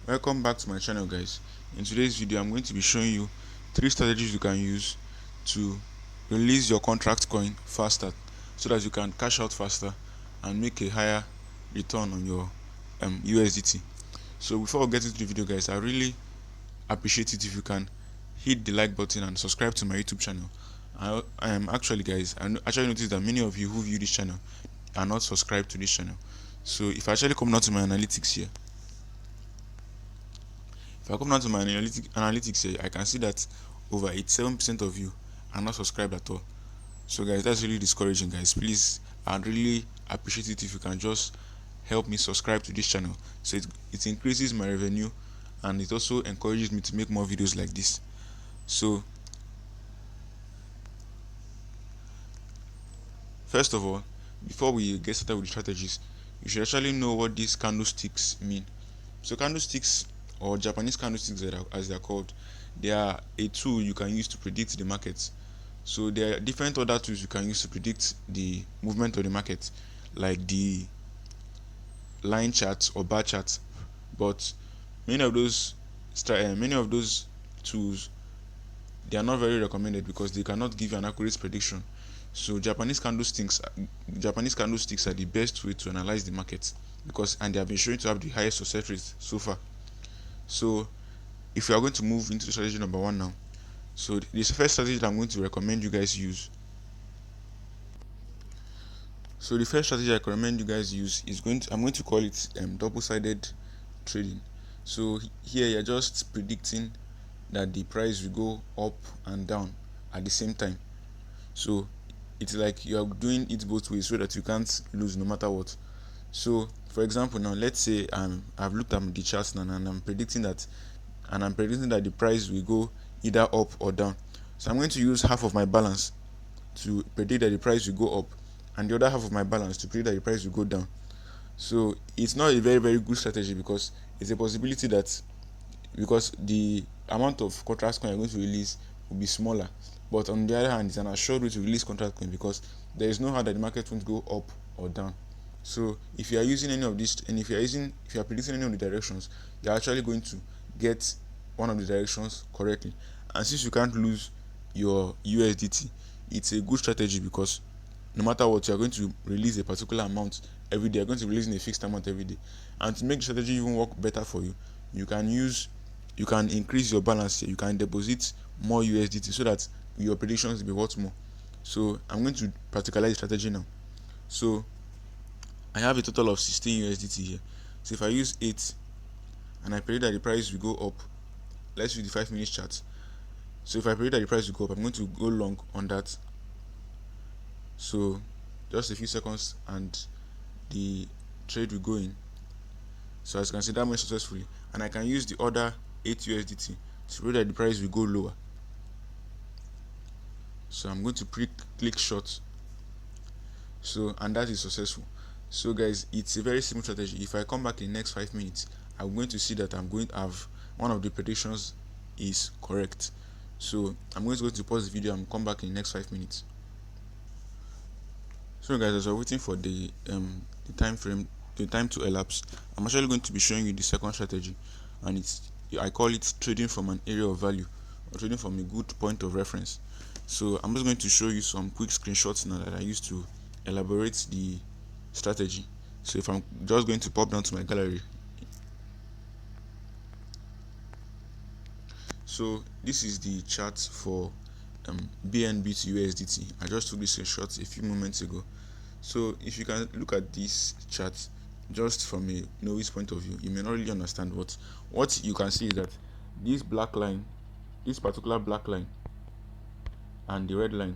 Welcome back to my channel, guys. In today's video I'm going to be showing you 3 strategies you can use to release your contract coin faster so that you can cash out faster and make a higher return on your USDT. So before we get into the video, guys, I really appreciate it if you can hit the like button and subscribe to my YouTube channel. I am actually, guys, actually noticed that many of you who view this channel are not subscribed to this channel. So if I actually come down to my analytics here, if I come down to my analytics here, I can see that over 87% of you are not subscribed at all. So guys, that's really discouraging, guys. Please, I'd really appreciate it if you can just help me subscribe to this channel, so it increases my revenue and it also encourages me to make more videos like this. So first of all, before we get started with the strategies, you should actually know what these candlesticks mean. So candlesticks, or Japanese candlesticks as they're called, they are a tool you can use to predict the market. So there are different other tools you can use to predict the movement of the market, like the line charts or bar charts. But many of those tools, they are not very recommended because they cannot give you an accurate prediction. So Japanese candlesticks are the best way to analyze the market, and they have been shown to have the highest success rate so far. So if you are going to move into strategy number 1 now, so this first strategy that I'm going to recommend you guys use. So the first strategy I recommend you guys use is I'm going to call it double-sided trading. So here you're just predicting that the price will go up and down at the same time. So it's like you are doing it both ways so that you can't lose no matter what. So for example, now let's say I've looked at the charts now and I'm predicting that the price will go either up or down. So I'm going to use half of my balance to predict that the price will go up, and the other half of my balance to predict that the price will go down. So it's not a very good strategy because it's a possibility that, because the amount of contract coin you're going to release will be smaller, but on the other hand, it's an assured way to release contract coin because there is no how that the market won't go up or down. So if you are using any of this, and if you are predicting any of the directions, you're actually going to get one of the directions correctly. And since you can't lose your USDT, it's a good strategy because no matter what, you're going to release a particular amount every day. You're going to release in a fixed amount every day. And to make the strategy even work better for you, you can increase your balance here. You can deposit more USDT so that your predictions will be worth more. So I'm going to practicalize the strategy now. So I have a total of 16 USDT here. So if I use 8 and I predict that the price will go up, let's use the 5-minute chart. So if I predict that the price will go up, I'm going to go long on that. So just a few seconds and the trade will go in. So as you can see, that went successfully, and I can use the other 8 USDT to predict that the price will go lower. So I'm going to click short. So, and that is successful. So guys, it's a very simple strategy. If I come back in the next 5 minutes, I'm going to see that I'm going to have one of the predictions is correct. So I'm going to go to pause the video and come back in the next 5 minutes. So guys, as we're waiting for the time to elapse, I'm actually going to be showing you the second strategy, and I call it trading from an area of value, or trading from a good point of reference. So I'm just going to show you some quick screenshots now that I used to elaborate the strategy. So if I'm just going to pop down to my gallery, so this is the chart for BNB to USDT. I just took this screenshot a few moments ago. So if you can look at this chart just from a novice point of view, you may not really understand what you can see is that this particular black line and the red line,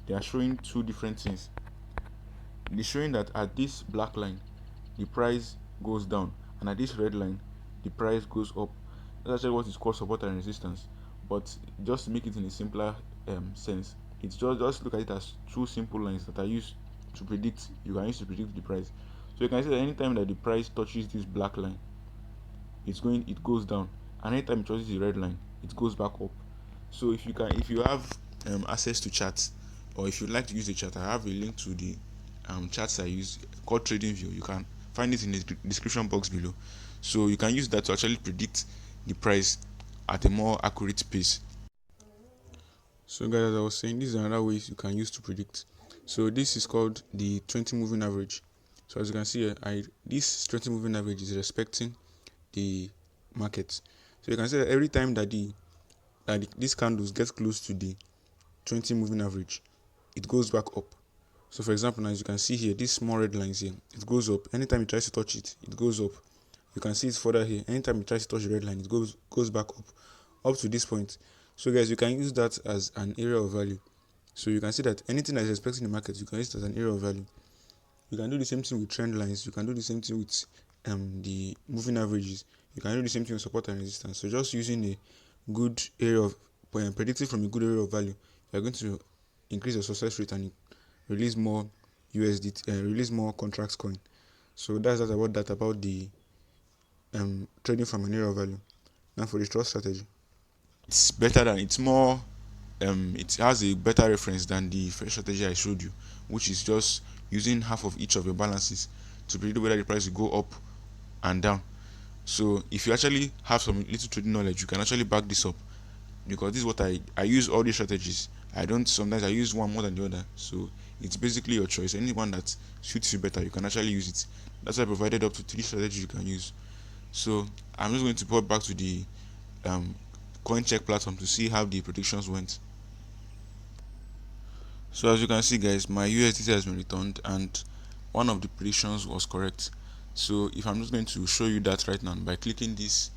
they are showing two different things. They're showing that at this black line the price goes down, and at this red line the price goes up. That's actually what is called support and resistance. But just to make it in a simpler sense, it's just look at it as two simple lines that are used to predict. You can use to predict the price. So you can see that anytime that the price touches this black line, it goes down, and anytime it touches the red line, it goes back up. So if you have access to charts, or if you'd like to use the chart, I have a link to the charts I use called TradingView. You can find it in the description box below. So you can use that to actually predict the price at a more accurate pace. So guys, as I was saying, this is another way you can use to predict. So this is called the 20 moving average. So as you can see here, this 20 moving average is respecting the market. So you can see that every time that these candles get close to the 20 moving average, it goes back up. So for example, now as you can see here, these small red lines here, it goes up. Anytime it tries to touch it, it goes up. You can see it further here. Anytime it tries to touch the red line, it goes back up to this point. So guys, you can use that as an area of value. So you can see that anything that is expecting the market, you can use it as an area of value. You can do the same thing with trend lines. You can do the same thing with the moving averages. You can do the same thing with support and resistance. So just using a good area of predicting from a good area of value, you are going to increase your success rate and release more USD, release more contracts coin. So that's that about the trading from an area of value. Now for the trust strategy, it's better than it's more it has a better reference than the first strategy I showed you, which is just using half of each of your balances to predict whether the price will go up and down. So if you actually have some little trading knowledge, you can actually back this up, because this is what I use all these strategies. I don't sometimes I use one more than the other. So it's basically your choice. Anyone that suits you better, you can actually use it. That's why I provided up to 3 strategies you can use. So I'm just going to put back to the coin check platform to see how the predictions went. So as you can see guys, my USDT has been returned and one of the predictions was correct. So if I'm just going to show you that right now by clicking this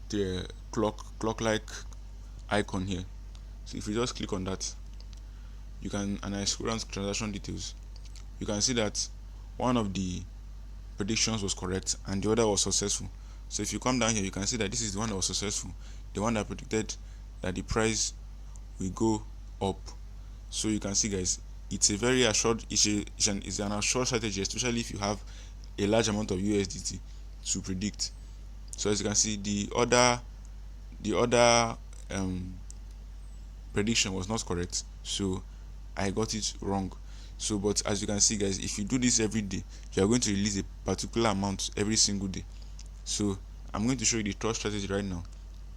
the clock like icon here. So if you just click on that, you can, and I scroll down to transaction details, you can see that one of the predictions was correct and the other was successful. So if you come down here, you can see that this is the one that was successful, the one that predicted that the price will go up. So you can see guys, it's a very assured, it's an assured strategy, especially if you have a large amount of USDT to predict. So as you can see, the other prediction was not correct, so I got it wrong. So but as you can see guys, if you do this every day, you are going to release a particular amount every single day. So I'm going to show you the trust strategy right now.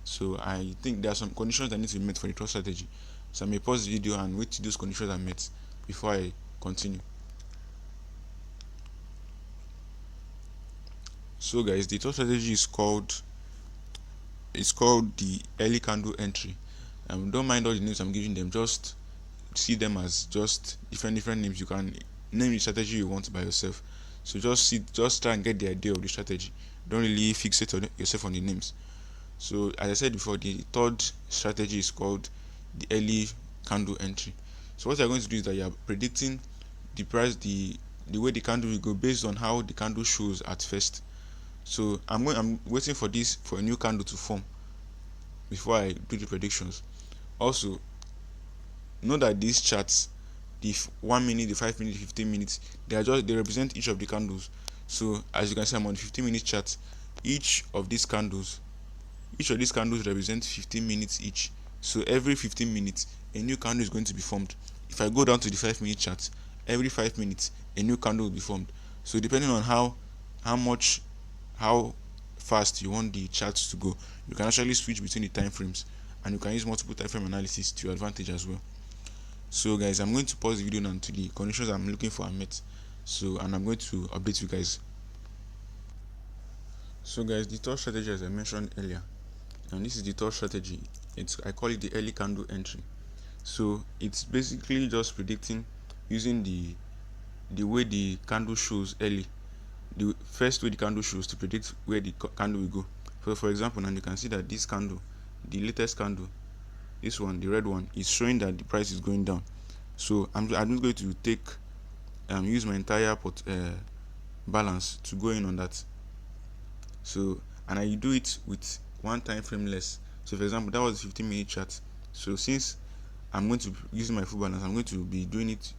So I think there are some conditions that need to be met for the trust strategy. So I may pause the video and wait till those conditions are met before I continue. So guys, the trust strategy is called the early candle entry. Don't mind all the names I'm giving them, just see them as just different names. You can name the strategy you want by yourself. So just try and get the idea of the strategy. Don't really fixate on yourself on the names. So as I said before, the third strategy is called the early candle entry. So what you're going to do is that you're predicting the price, the way the candle will go based on how the candle shows at first. So I'm waiting for a new candle to form before I do the predictions. Also, know that these charts, the 1 minute, the 5 minute, 15 minutes, they represent each of the candles. So as you can see, I'm on the 15-minute chart. Each of these candles represent 15 minutes each. So every 15 minutes a new candle is going to be formed. If I go down to the 5-minute chart, every 5 minutes a new candle will be formed. So depending on how fast you want the charts to go, you can actually switch between the time frames, and you can use multiple time frame analysis to your advantage as well. So guys, I'm going to pause the video now until the conditions I'm looking for are met. So, and I'm going to update you guys. So guys, the third strategy, as I mentioned earlier, and this is the third strategy, I call it the early candle entry. So it's basically just predicting using the way the candle shows early, the first way the candle shows, to predict where the candle will go. So for example, now you can see that this candle, the latest candle, this one, the red one, is showing that the price is going down. So I'm just going to take use my entire balance to go in on that. So, and I do it with one time frame less. So for example, that was a 15-minute chart. So since I'm going to be using my full balance, I'm going to be doing it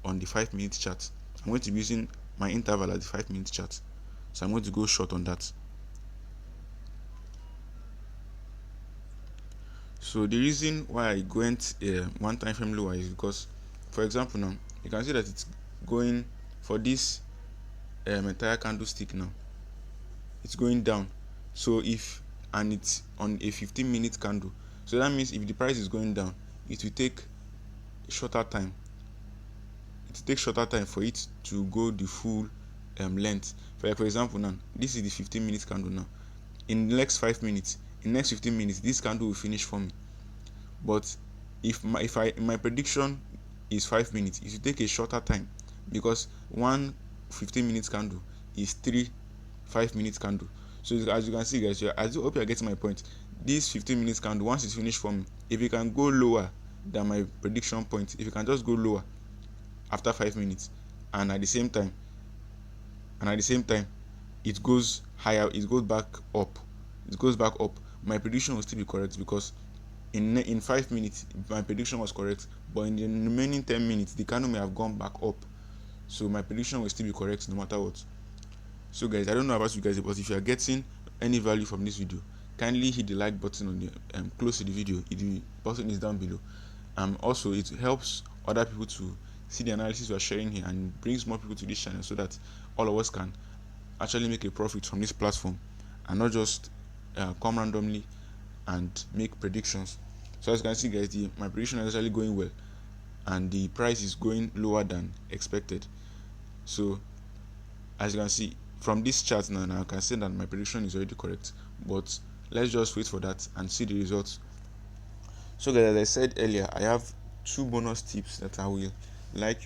on the 5-minute chart. I'm going to be using my interval at the 5-minute chart. So I'm going to go short on that. So the reason why I went one time frame lower is because, for example, now you can see that it's going for this entire candlestick now. It's going down. So if and it's on a 15-minute candle, so that means if the price is going down, it will take shorter time for it to go the full length. For example, now this is the 15-minute candle. Now in the next 5 minutes, in the next 15 minutes, this candle will finish for me. But if my prediction is 5 minutes, it will take a shorter time, because one 15-minute candle is three 5 minute candle. So as you can see, guys, I hope you are getting my point. This 15-minute candle, once it's finished for me, if it can go lower than my prediction point, if it can just go lower after 5 minutes, and at the same time it goes higher, it goes back up, my prediction will still be correct, because in 5 minutes my prediction was correct, but in the remaining 10 minutes the candle may have gone back up, so my prediction will still be correct no matter what. So guys, I don't know about you guys, but if you are getting any value from this video, kindly hit the like button on the close to the video. The button is down below. Also, it helps other people to see the analysis we are sharing here, and brings more people to this channel, so that all of us can actually make a profit from this platform, and not just come randomly and make predictions. So as you can see, guys, my prediction is actually going well, and the price is going lower than expected. So as you can see from this chart now, I can say that my prediction is already correct, but let's just wait for that and see the results. So guys, as I said earlier, I have two bonus tips that I would like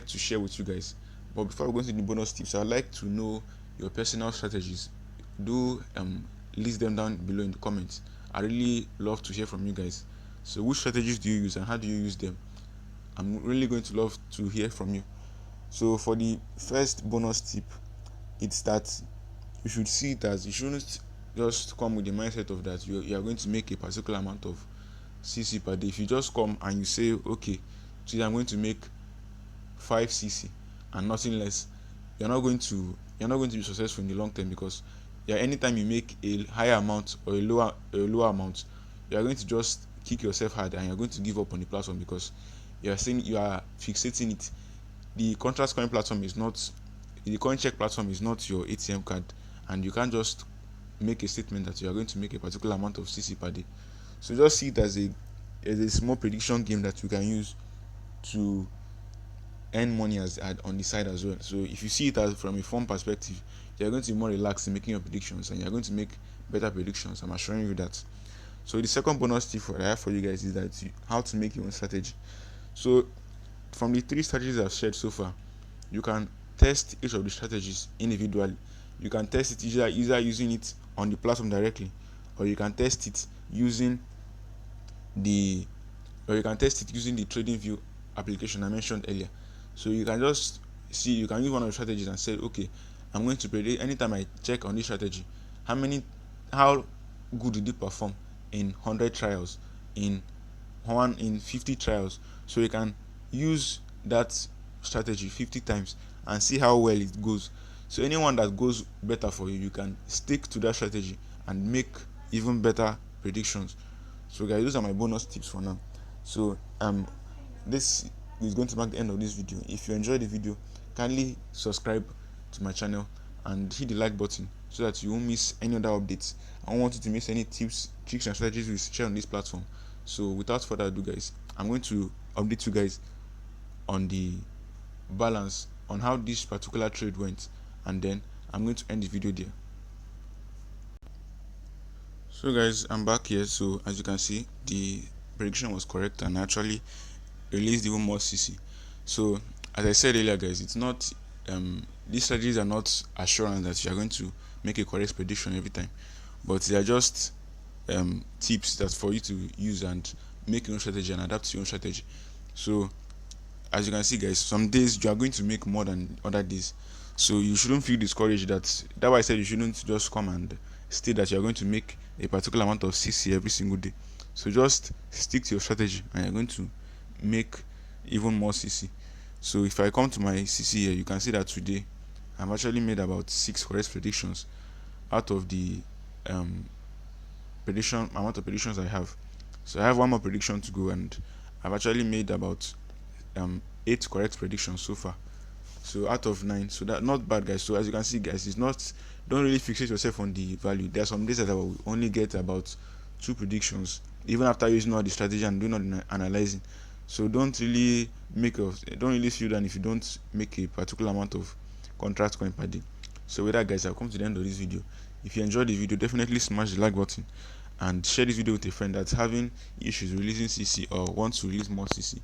to share with you guys. But before we go into the bonus tips, I'd like to know your personal strategies. Do list them down below in the comments. I really love to hear from you guys. So which strategies do you use, and how do you use them? I'm really going to love to hear from you. So for the first bonus tip, it's that you should see it as, you shouldn't just come with the mindset of that you are going to make a particular amount of cc per day. If you just come and you say, okay, today I'm going to make 5 cc and nothing less, you're not going to be successful in the long term, because anytime you make a higher amount or a lower amount, you are going to just kick yourself hard, and you're going to give up on the platform, because you are fixating it. The contract coin platform is not, the coin check platform is not your ATM card, and you can't just make a statement that you are going to make a particular amount of cc per day. So just see it as a small prediction game that you can use to earn money on the side as well. So if you see it as from a fun perspective, you're going to be more relaxed in making your predictions, and you're going to make better predictions. I'm assuring you that. So the second bonus tip I have for you guys is that how to make your own strategy. So from the 3 strategies I've shared so far, you can test each of the strategies individually. You can test it either using it on the platform directly, or you can test it using the TradingView application I mentioned earlier. So you can just see, you can use one of the strategies and say, okay, I'm going to predict, anytime I check on this strategy, how good did it perform in 100 trials, in 50 trials. So you can use that strategy 50 times and see how well it goes. So anyone that goes better for you, you can stick to that strategy and make even better predictions. So guys, those are my bonus tips for now. So this is going to mark the end of this video. If you enjoyed the video, kindly subscribe to my channel and hit the like button, so that you won't miss any other updates. I don't want you to miss any tips, tricks, and strategies we share on this platform. So without further ado, guys, I'm going to update you guys on the balance, on how this particular trade went, and then I'm going to end the video there. So guys, I'm back here. So as you can see, the prediction was correct, and actually released even more cc. So as I said earlier, guys, it's not these strategies are not assurance that you are going to make a correct prediction every time, but they are just tips that for you to use and make your own strategy and adapt to your own strategy. So as you can see, guys, some days you are going to make more than other days, so you shouldn't feel discouraged. That's why I said you shouldn't just come and state that you are going to make a particular amount of cc every single day. So just stick to your strategy, and you're going to make even more cc. So if I come to my cc here, you can see that today I've actually made about 6 correct predictions out of the prediction amount of predictions I have. So I have one more prediction to go, and I've actually made about 8 correct predictions so far. So out of 9, so that not bad, guys. So as you can see, guys, it's not, don't really fixate yourself on the value. There are some days that I will only get about 2 predictions even after using all the strategy and doing all the analyzing. So don't really don't really feel that if you don't make a particular amount of contract coin per day. So with that, guys, I've come to the end of this video. If you enjoyed the video, definitely smash the like button and share this video with a friend that's having issues releasing CC or wants to release more CC.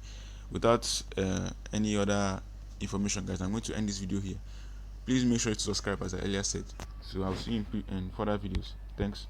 Without any other information, guys, I'm going to end this video here. Please make sure to subscribe, as I earlier said. So I'll see you in further videos. Thanks.